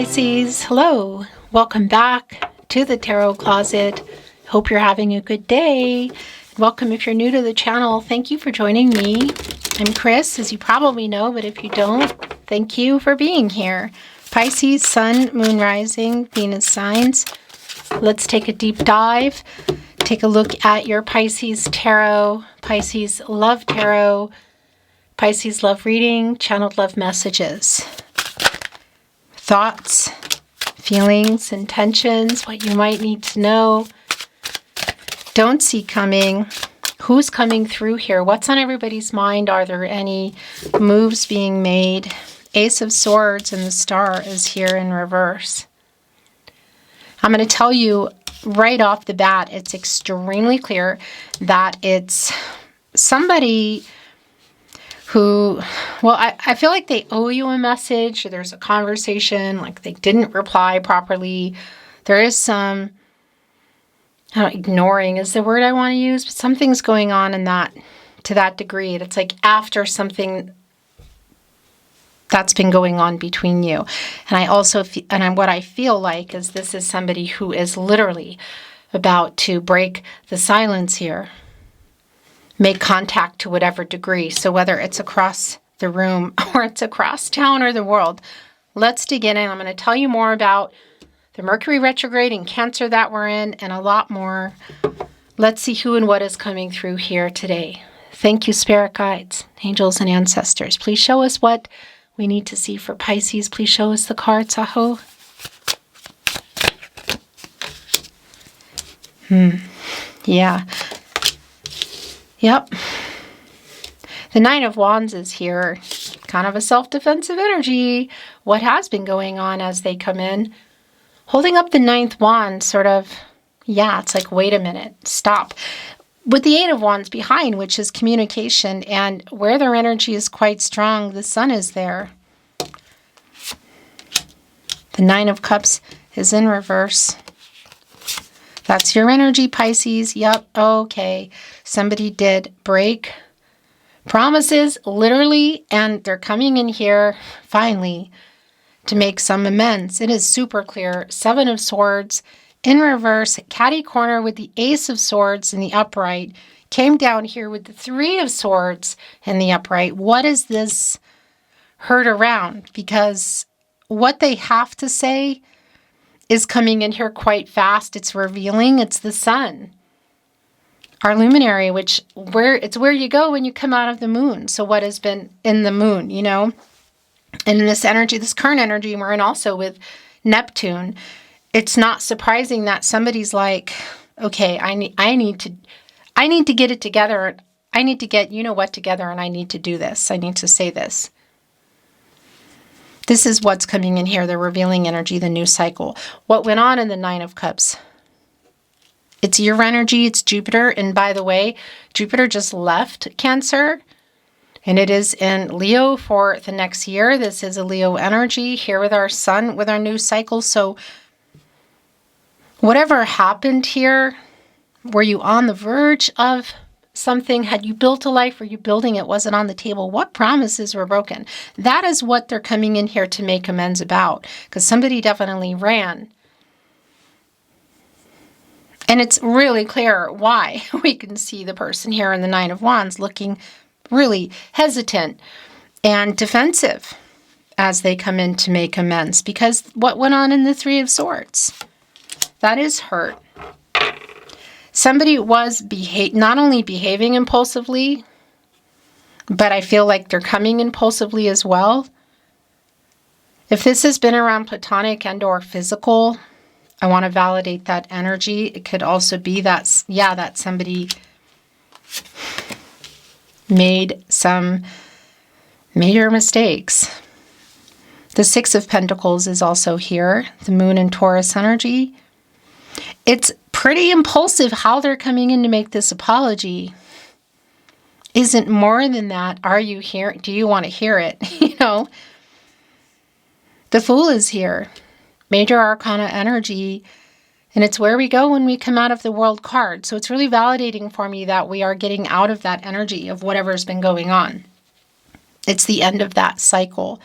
Pisces. Hello. Welcome back to the Tarot Closet. Hope you're having a good day. Welcome if you're new to the channel. Thank you for joining me. I'm Chris, as you probably know, but if you don't, thank you for being here. Pisces, Sun, Moon, Rising, Venus signs. Let's take a deep dive. Take a look at your Pisces Tarot, Pisces Love Tarot, Pisces Love Reading, Channeled Love Messages. Thoughts, feelings, intentions, what you might need to know. Don't see coming. Who's coming through here? What's on everybody's mind? Are there any moves being made? Ace of Swords and the Star is here in reverse. I'm going to tell you right off the bat, it's extremely clear that it's somebody who, well, I feel like they owe you a message, or there's a conversation, like they didn't reply properly. There is some, ignoring is the word I want to use, but something's going on in that, to that degree. It's like after something that's been going on between you. And I also, what I feel like is this is somebody who is literally about to break the silence here. Make contact to whatever degree. So whether it's across the room or it's across town or the world, let's dig in. And I'm going to tell you more about the Mercury retrograde and Cancer that we're in and a lot more. Let's see who and what is coming through here today. Thank you, spirit guides, angels, and ancestors. Please show us what we need to see for Pisces. Please show us the cards, Aho. Yeah. Yep. The Nine of Wands is here. Kind of a self-defensive energy. What has been going on as they come in? Holding up the ninth wand, sort of, yeah, it's like, wait a minute, stop. With the Eight of Wands behind, which is communication, and where their energy is quite strong, the Sun is there. The Nine of Cups is in reverse. That's your energy, Pisces. Yep, okay. Somebody did break promises, literally, and they're coming in here, finally, to make some amends. It is super clear. Seven of Swords in reverse, catty corner with the Ace of Swords in the upright, came down here with the Three of Swords in the upright. What is this hurt around? Because what they have to say is coming in here quite fast. It's revealing. It's the Sun, our luminary, it's where you go when you come out of the moon. So what has been in the moon, you know? And in this energy, this current energy we're in also with Neptune, it's not surprising that somebody's like, okay, I need to get it together. I need to get you know what together, and I need to do this. I need to say this. This is what's coming in here, the revealing energy, the new cycle. What went on in the Nine of Cups? It's your energy, it's Jupiter. And by the way, Jupiter just left Cancer, and it is in Leo for the next year. This is a Leo energy here with our Sun, with our new cycle. So whatever happened here, were you on the verge of something? Had you built a life? Were you building it? Was it on the table? What promises were broken? That is what they're coming in here to make amends about, because somebody definitely ran. And it's really clear why. We can see the person here in the Nine of Wands looking really hesitant and defensive as they come in to make amends, because what went on in the Three of Swords? That is hurt. Somebody was not only behaving impulsively, but I feel like they're coming impulsively as well. If this has been around platonic and or physical, I want to validate that energy. It could also be that, yeah, that somebody made some major mistakes. The Six of Pentacles is also here. The Moon and Taurus energy. It's pretty impulsive how they're coming in to make this apology. Isn't more than that. Are you here? Do you want to hear it? You know, the Fool is here. Major Arcana energy. And it's where we go when we come out of the World card. So it's really validating for me that we are getting out of that energy of whatever's been going on. It's the end of that cycle.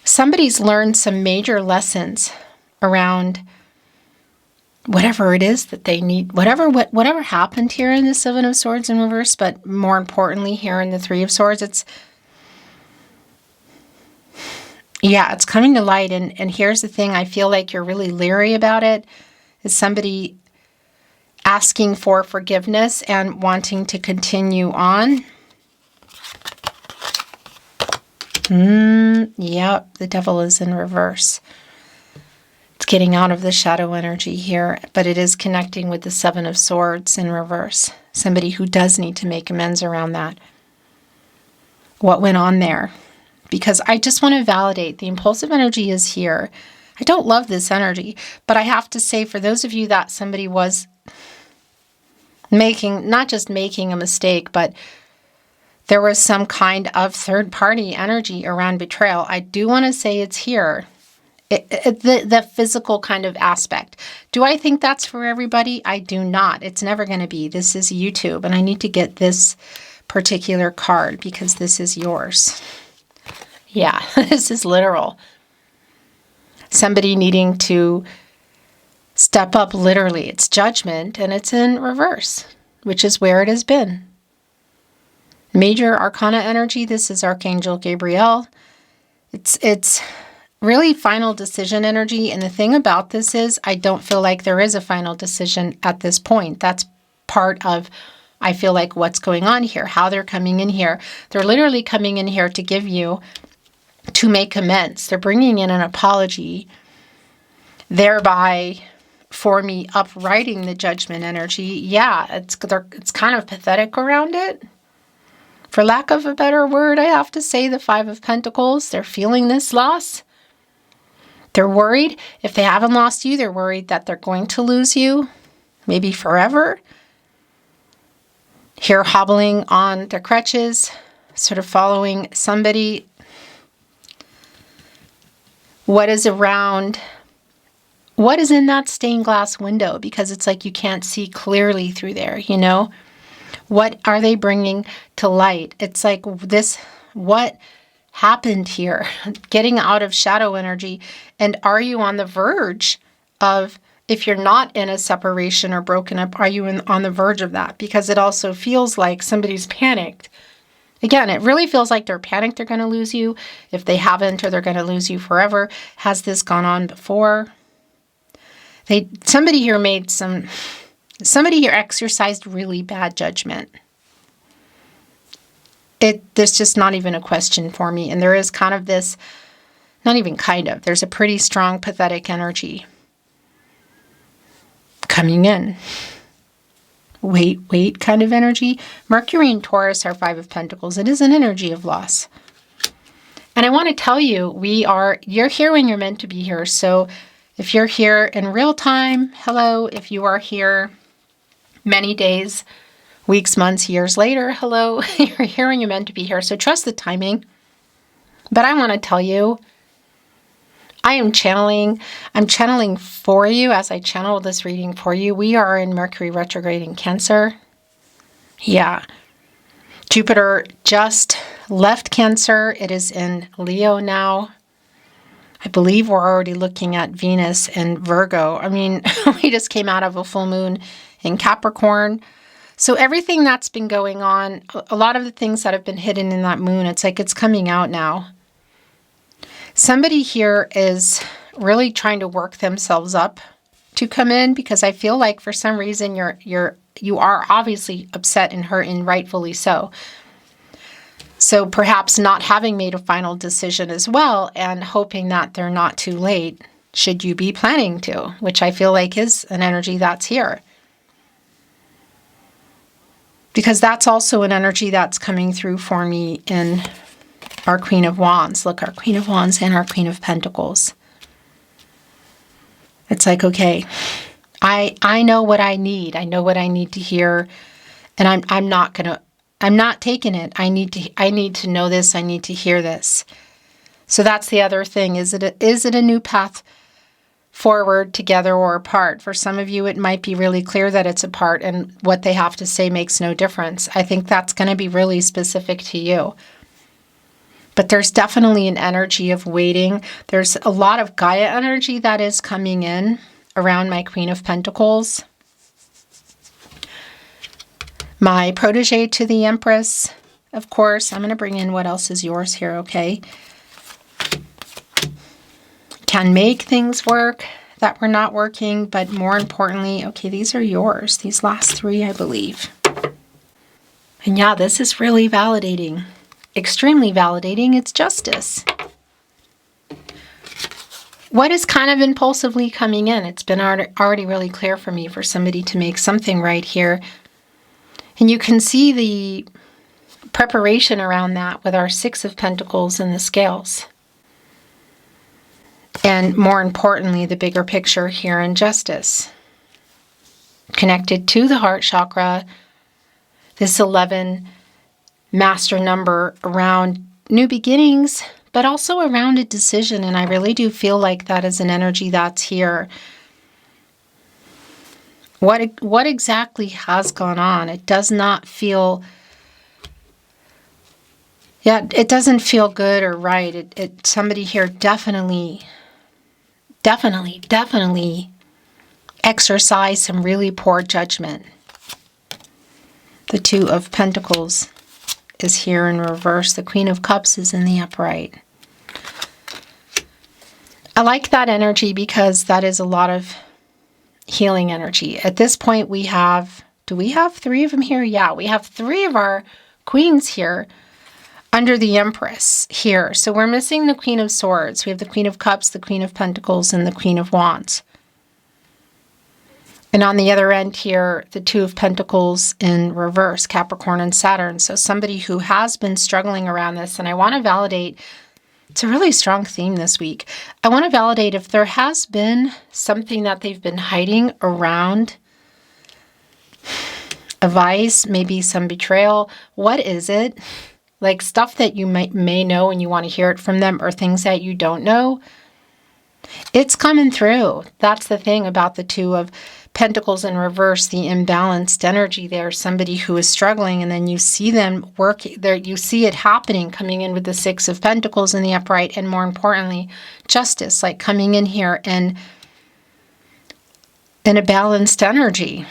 somebody's learned some major lessons around whatever it is that they need, whatever happened here in the Seven of Swords in reverse, but more importantly here in the Three of Swords, it's coming to light. And here's the thing, I feel like you're really leery about it, is somebody asking for forgiveness and wanting to continue on. Yep, the Devil is in reverse. It's getting out of the shadow energy here, but it is connecting with the Seven of Swords in reverse. Somebody who does need to make amends around that. What went on there? Because I just want to validate the impulsive energy is here. I don't love this energy, but I have to say, for those of you that somebody was not just making a mistake, but there was some kind of third-party energy around betrayal. I do want to say it's here. The physical kind of aspect. Do I think that's for everybody? I do not. It's never going to be. This is YouTube, and I need to get this particular card because this is yours. Yeah, this is literal. Somebody needing to step up literally. It's judgment, and it's in reverse, which is where it has been. Major Arcana energy, this is Archangel Gabriel. It's really final decision energy, and the thing about this is I don't feel like there is a final decision at this point. That's part of, I feel like, what's going on here, how they're coming in here. They're literally coming in here to give you, to make amends. They're bringing in an apology, thereby for me uprighting the judgment energy. Yeah, it's kind of pathetic around it. For lack of a better word, I have to say the Five of Pentacles. They're feeling this loss. They're worried. If they haven't lost you, they're worried that they're going to lose you, maybe forever. Here hobbling on their crutches, sort of following somebody. What is around? What is in that stained glass window? Because it's like you can't see clearly through there, you know? What are they bringing to light? It's like this, what happened here? Getting out of shadow energy. And are you on the verge of, if you're not in a separation or broken up, are you on the verge of that? Because it also feels like somebody's panicked. Again, it really feels like they're panicked they're going to lose you. If they haven't, or they're going to lose you forever. Has this gone on before? Somebody here exercised really bad judgment. There's just not even a question for me. And there is kind of this, not even kind of, there's a pretty strong pathetic energy coming in. Wait kind of energy. Mercury and Taurus are Five of Pentacles. It is an energy of loss. And I want to tell you, you're here when you're meant to be here. So if you're here in real time, hello. If you are here many days, weeks, months, years later, hello. You're here when you're meant to be here. So trust the timing. But I want to tell you, I'm channeling for you as I channel this reading for you. We are in Mercury retrograde in Cancer. Yeah. Jupiter just left Cancer. It is in Leo now. I believe we're already looking at Venus and Virgo. I mean, we just came out of a full moon in Capricorn. So everything that's been going on, a lot of the things that have been hidden in that moon, it's like it's coming out now. Somebody here is really trying to work themselves up to come in, because I feel like for some reason you are obviously upset and hurt, and rightfully so. So perhaps not having made a final decision as well, and hoping that they're not too late should you be planning to, which I feel like is an energy that's here. Because that's also an energy that's coming through for me in our Queen of Wands. Look, our Queen of Wands and our Queen of Pentacles. It's like, okay, I know what I need. I know what I need to hear, and I'm not taking it. I need to know this. I need to hear this. So that's the other thing. Is it a new path forward, together, or apart? For some of you, it might be really clear that it's apart, and what they have to say makes no difference. I think that's going to be really specific to you. But there's definitely an energy of waiting. There's a lot of Gaia energy that is coming in around my Queen of Pentacles. My protege to the Empress, of course. I'm going to bring in what else is yours here, okay? Can make things work that were not working, but more importantly, okay, these are yours. These last three, I believe. And yeah, this is really validating. Extremely validating. It's justice. What is kind of impulsively coming in? It's been already really clear for me for somebody to make something right here. And you can see the preparation around that with our Six of Pentacles and the scales. And more importantly, the bigger picture here in justice. Connected to the heart chakra, this 11 master number around new beginnings, but also around a decision. And I really do feel like that is an energy that's here. What exactly has gone on? It does not feel... Yeah, it doesn't feel good or right. Somebody here definitely exercised some really poor judgment. The Two of Pentacles is here in reverse. The Queen of Cups is in the upright. I like that energy because that is a lot of healing energy. At this point we have, do we have three of them here? Yeah, we have three of our queens here under the Empress here. So we're missing the Queen of Swords. We have the Queen of Cups, the Queen of Pentacles, and the Queen of Wands. And on the other end here, the Two of Pentacles in reverse, Capricorn and Saturn. So somebody who has been struggling around this, and I want to validate, it's a really strong theme this week. I want to validate if there has been something that they've been hiding around a vice, maybe some betrayal. What is it? Like stuff that you may know and you want to hear it from them, or things that you don't know. It's coming through. That's the thing about the Two of Pentacles in reverse, the imbalanced energy there. Somebody who is struggling, and then you see them work there. You see it happening, coming in with the Six of Pentacles in the upright, and more importantly, justice, like coming in here and in a balanced energy.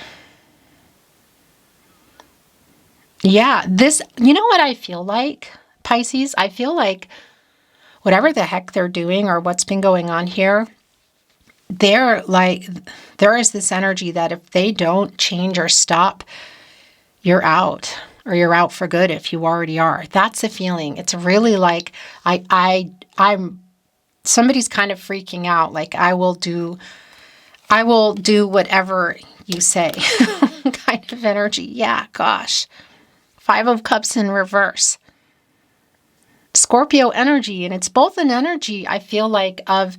Yeah, this, you know what I feel like, Pisces? I feel like whatever the heck they're doing or what's been going on here, there is this energy that if they don't change or stop, you're out, or you're out for good if you already are. That's a feeling. It's really like I'm somebody's kind of freaking out, like I will do whatever you say kind of energy. Yeah, gosh. Five of Cups in reverse. Scorpio energy, and it's both an energy, I feel like, of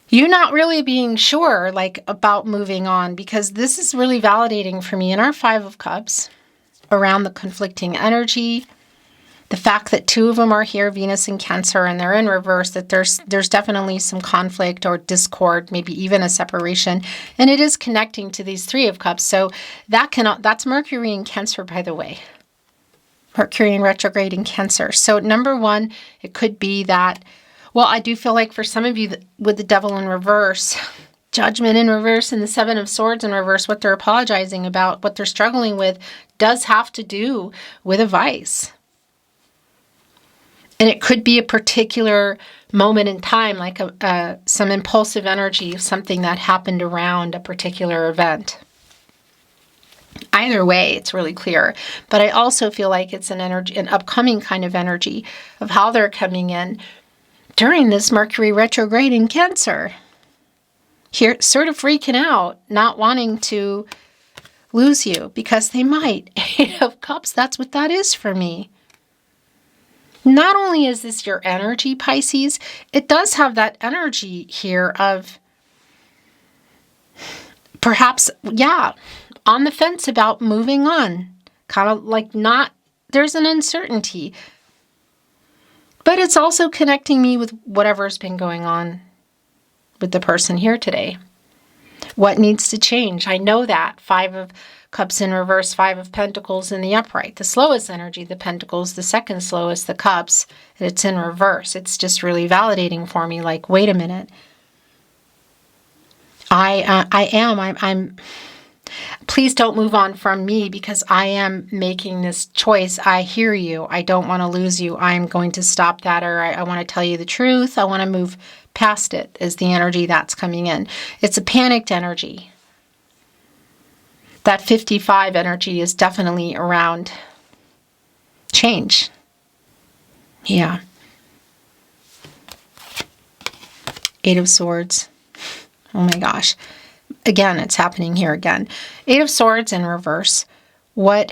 you not really being sure, like, about moving on, because this is really validating for me in our Five of Cups around the conflicting energy. The fact that two of them are here, Venus and Cancer, and they're in reverse, that there's definitely some conflict or discord, maybe even a separation. And it is connecting to these Three of Cups. So that's Mercury in Cancer, by the way. Mercury in retrograde in Cancer. So number one, it could be that, well, I do feel like for some of you with the Devil in reverse, Judgment in reverse, and the Seven of Swords in reverse, what they're apologizing about, what they're struggling with, does have to do with a vice. And it could be a particular moment in time, like some impulsive energy, something that happened around a particular event. Either way, it's really clear. But I also feel like it's an upcoming kind of energy of how they're coming in during this Mercury retrograde in Cancer. Here, sort of freaking out, not wanting to lose you, because they might. Eight of Cups, that's what that is for me. Not only is this your energy, Pisces, it does have that energy here of perhaps, yeah, on the fence about moving on. Kind of like there's an uncertainty. But it's also connecting me with whatever's been going on with the person here today. What needs to change? I know that. 5 of Cups in reverse, 5 of Pentacles in the upright. The slowest energy, the Pentacles, the second slowest, the Cups. It's in reverse. It's just really validating for me. Like, wait a minute. I'm please don't move on from me because I am making this choice. I hear you. I don't want to lose you. I'm going to stop that, or I want to tell you the truth. I want to move past it, is the energy that's coming in. It's a panicked energy. That 55 energy is definitely around change. Yeah. 8 of Swords. Oh my gosh. Again, it's happening here again. 8 of Swords in reverse. What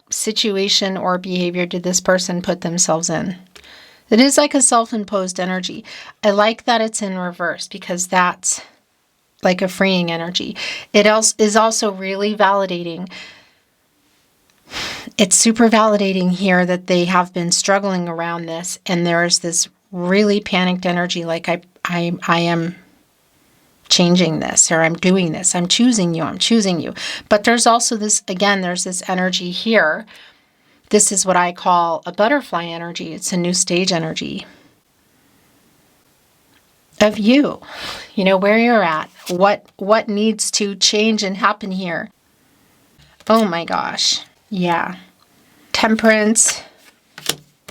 situation or behavior did this person put themselves in? It is like a self-imposed energy. I like that it's in reverse because that's like a freeing energy. It is also really validating. It's super validating here that they have been struggling around this, and there's this really panicked energy like I am changing this, or I'm doing this, I'm choosing you. But there's also this, again, there's this energy here. This is what I call a butterfly energy. It's a new stage energy of you. You know, where you're at, what needs to change and happen here. Oh my gosh. Yeah. Temperance,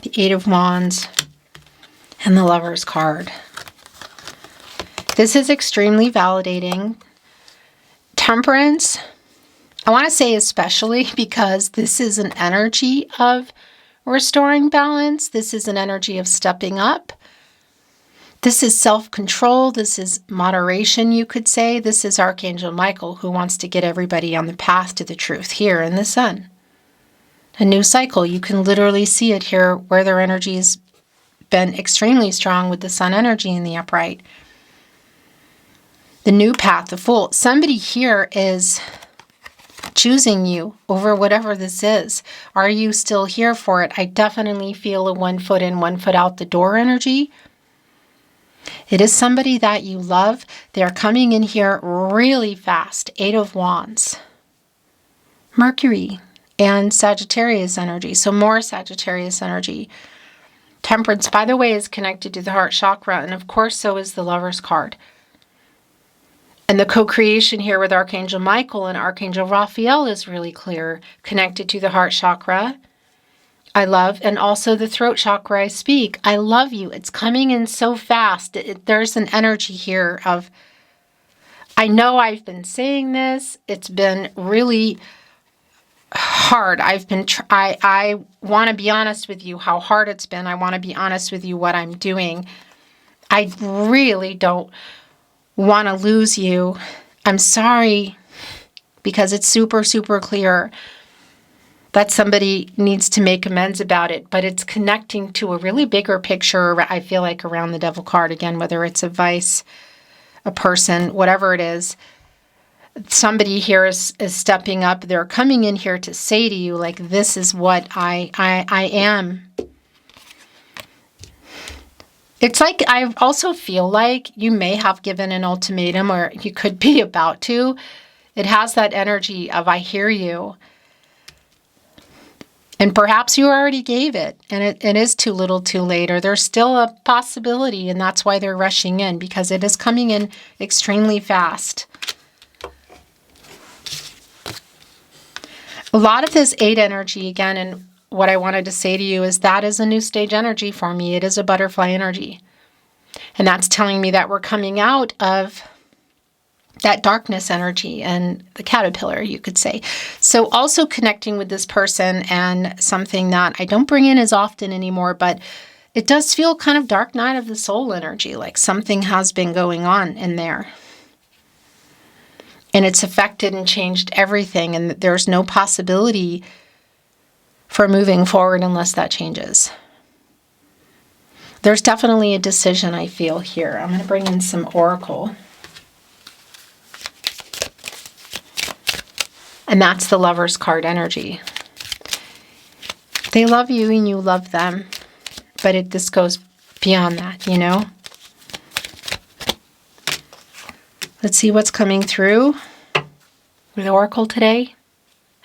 the 8 of Wands, and the Lover's card. This is extremely validating. Temperance, I want to say especially because this is an energy of restoring balance. This is an energy of stepping up. This is self-control. This is moderation, you could say. This is Archangel Michael, who wants to get everybody on the path to the truth here in the Sun. A new cycle. You can literally see it here where their energy has been extremely strong with the Sun energy in the upright. The new path, the Fool. Somebody here is choosing you over whatever this is. Are you still here for it? I definitely feel a 1 foot in, 1 foot out the door energy. It is somebody that you love. They're coming in here really fast. 8 of Wands. Mercury and Sagittarius energy. So more Sagittarius energy. Temperance, by the way, is connected to the heart chakra. And of course, so is the Lover's card. And the co-creation here with Archangel Michael and Archangel Raphael is really clear. Connected to the heart chakra. I love, and also the throat chakra I speak. I love you. It's coming in so fast. There's an energy here of, I know I've been saying this. It's been really hard. I want to be honest with you how hard it's been. I want to be honest with you what I'm doing. I really don't want to lose you. I'm sorry, because it's super, super clear that somebody needs to make amends about it, but it's connecting to a really bigger picture, I feel like, around the Devil card. Again, whether it's a vice, a person, whatever it is, somebody here is stepping up. They're coming in here to say to you, like, this is what I am. It's like, I also feel like you may have given an ultimatum, or you could be about to. It has that energy of, I hear you. And perhaps you already gave it, and it is too little too late, or there's still a possibility, and that's why they're rushing in, because it is coming in extremely fast. A lot of this 8 energy, again, and what I wanted to say to you is that is a new stage energy for me. It is a butterfly energy. And that's telling me that we're coming out of that darkness energy and the caterpillar, you could say. So also connecting with this person, and something that I don't bring in as often anymore, but it does feel kind of dark night of the soul energy, like something has been going on in there. And it's affected and changed everything, and there's no possibility for moving forward unless that changes. There's definitely a decision I feel here. I'm going to bring in some oracle. And that's the Lover's card energy. They love you and you love them, but this goes beyond that, you know? Let's see what's coming through with Oracle today.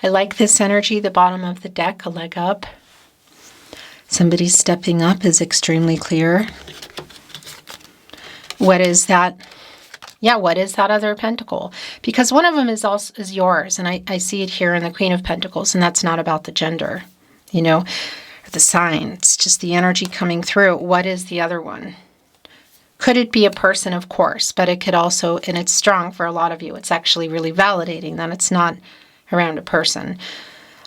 I like this energy, the bottom of the deck, a leg up. Somebody stepping up is extremely clear. What is that? Yeah, what is that other pentacle? Because one of them is yours, and I see it here in the Queen of Pentacles, and that's not about the gender, you know, or the sign. It's just the energy coming through. What is the other one? Could it be a person? Of course, but it could also, and it's strong for a lot of you, it's actually really validating that it's not around a person.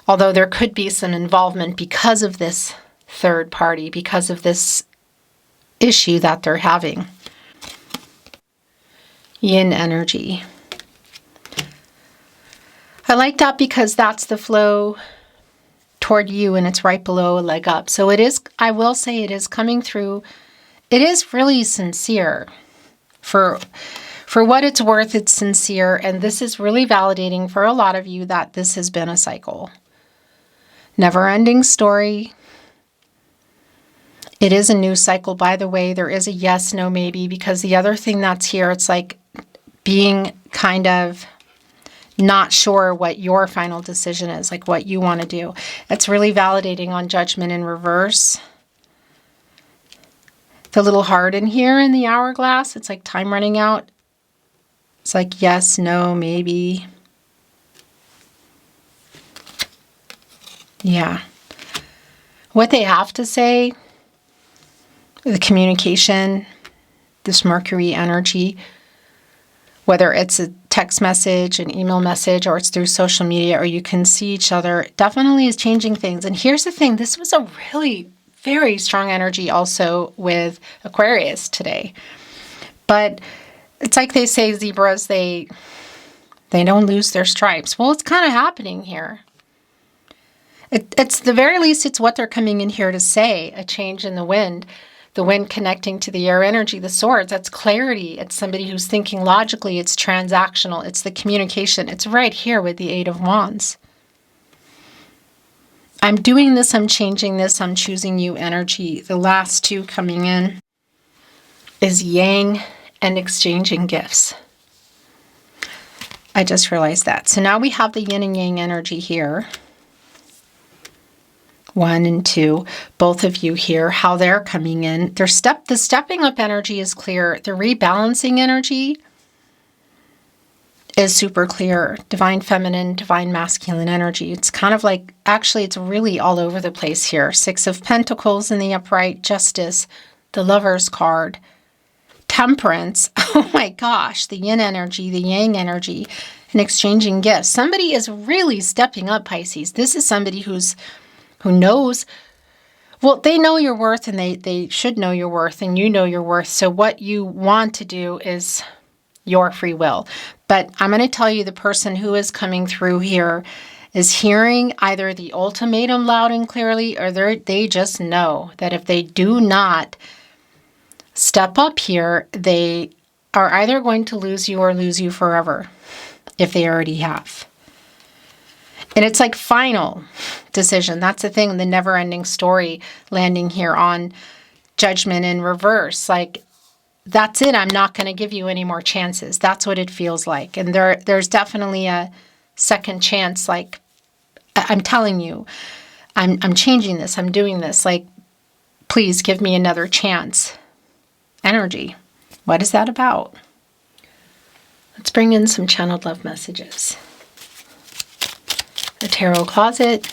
Although there could be some involvement because of this third party, because of this issue that they're having. Yin energy. I like that because that's the flow toward you, and it's right below a leg up. So it is, I will say it is coming through. It is really sincere. For what it's worth, it's sincere, and this is really validating for a lot of you that this has been a cycle. Never-ending story. It is a new cycle, by the way. There is a yes, no, maybe, because the other thing that's here, it's like being kind of not sure what your final decision is, like what you want to do. It's really validating on Judgment in reverse. The little heart in here in the hourglass, it's like time running out. It's like yes, no, maybe. Yeah. What they have to say, the communication, this Mercury energy, whether it's a text message, an email message, or it's through social media, or you can see each other, definitely is changing things. And here's the thing, this was a really very strong energy also with Aquarius today. But it's like they say, zebras, they don't lose their stripes. Well, it's kind of happening here. It's the very least, it's what they're coming in here to say, a change in the wind connecting to the air energy, the swords, that's clarity. It's somebody who's thinking logically, it's transactional, it's the communication. It's right here with the Eight of Wands. I'm doing this, I'm changing this, I'm choosing you energy. The last two coming in is Yang and exchanging gifts. I just realized that. So now we have the yin and yang energy here. 1 and 2, both of you here, how they're coming in. The stepping up energy is clear. The rebalancing energy is super clear. Divine feminine, divine masculine energy. It's kind of like, actually, it's really all over the place here. 6 of Pentacles in the upright, Justice, the Lover's card, Temperance. Oh my gosh, the yin energy, the yang energy, and exchanging gifts. Somebody is really stepping up, Pisces. This is somebody who knows, well, they know your worth, and they should know your worth, and you know your worth. So what you want to do is your free will. But I'm going to tell you, the person who is coming through here is hearing either the ultimatum loud and clearly, or they just know that if they do not step up here, they are either going to lose you or lose you forever, if they already have. And it's like final decision. That's the thing, the never-ending story landing here on Judgment in reverse. Like, that's it. I'm not going to give you any more chances. That's what it feels like. And there's definitely a second chance. Like, I'm telling you, I'm changing this. I'm doing this. Like, please give me another chance. Energy. What is that about? Let's bring in some channeled love messages. The Tarot Closet.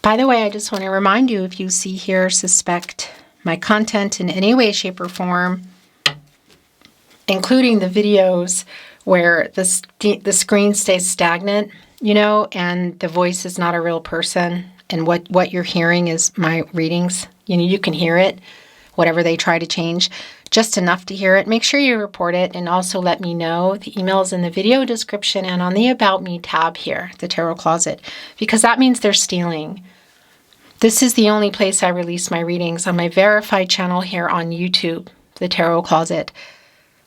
By the way, I just want to remind you, if you see here, suspect my content in any way, shape, or form, including the videos where the screen stays stagnant, you know, and the voice is not a real person, and what you're hearing is my readings. You know, you can hear it, whatever they try to change, just enough to hear it. Make sure you report it, and also let me know. The email is in the video description and on the About Me tab here, the Tarot Closet, because that means they're stealing. This is the only place I release my readings, on my verified channel here on YouTube, the Tarot Closet.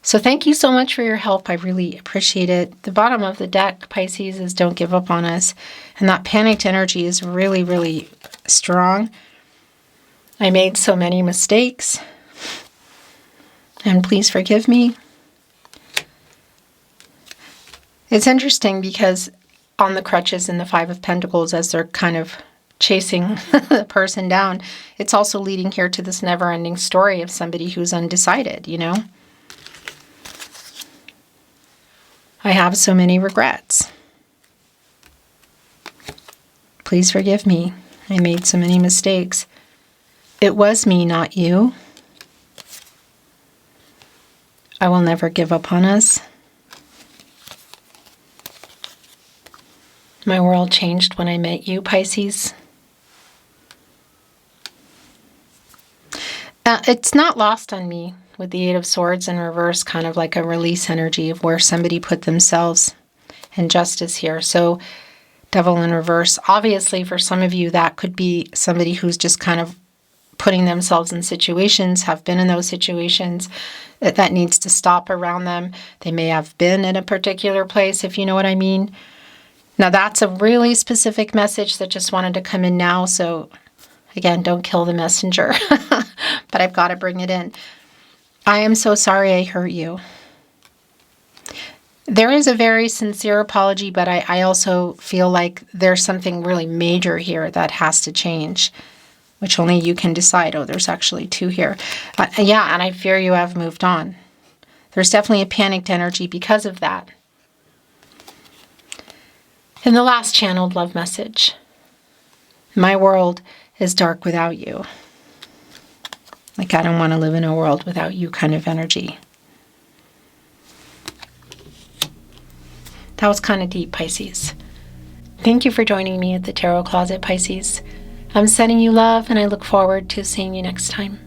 So thank you so much for your help. I really appreciate it. The bottom of the deck, Pisces, is don't give up on us. And that panicked energy is really, really strong. I made so many mistakes. And please forgive me. It's interesting because on the crutches in the Five of Pentacles, as they're kind of chasing the person down, it's also leading here to this never-ending story of somebody who's undecided, you know? I have so many regrets. Please forgive me. I made so many mistakes. It was me, not you. I will never give up on us. My world changed when I met you, Pisces. It's not lost on me with the Eight of Swords in reverse, kind of like a release energy of where somebody put themselves in justice here. So Devil in reverse. Obviously, for some of you, that could be somebody who's just kind of putting themselves in situations, have been in those situations, that needs to stop around them. They may have been in a particular place, if you know what I mean. Now, that's a really specific message that just wanted to come in now. So, again, don't kill the messenger. But I've got to bring it in. I am so sorry I hurt you. There is a very sincere apology, but I also feel like there's something really major here that has to change, which only you can decide. Oh, there's actually two here. Yeah, and I fear you have moved on. There's definitely a panicked energy because of that. In the last channeled love message, my world is dark without you. Like, I don't want to live in a world without you kind of energy. That was kind of deep, Pisces. Thank you for joining me at the Tarot Closet, Pisces. I'm sending you love, and I look forward to seeing you next time.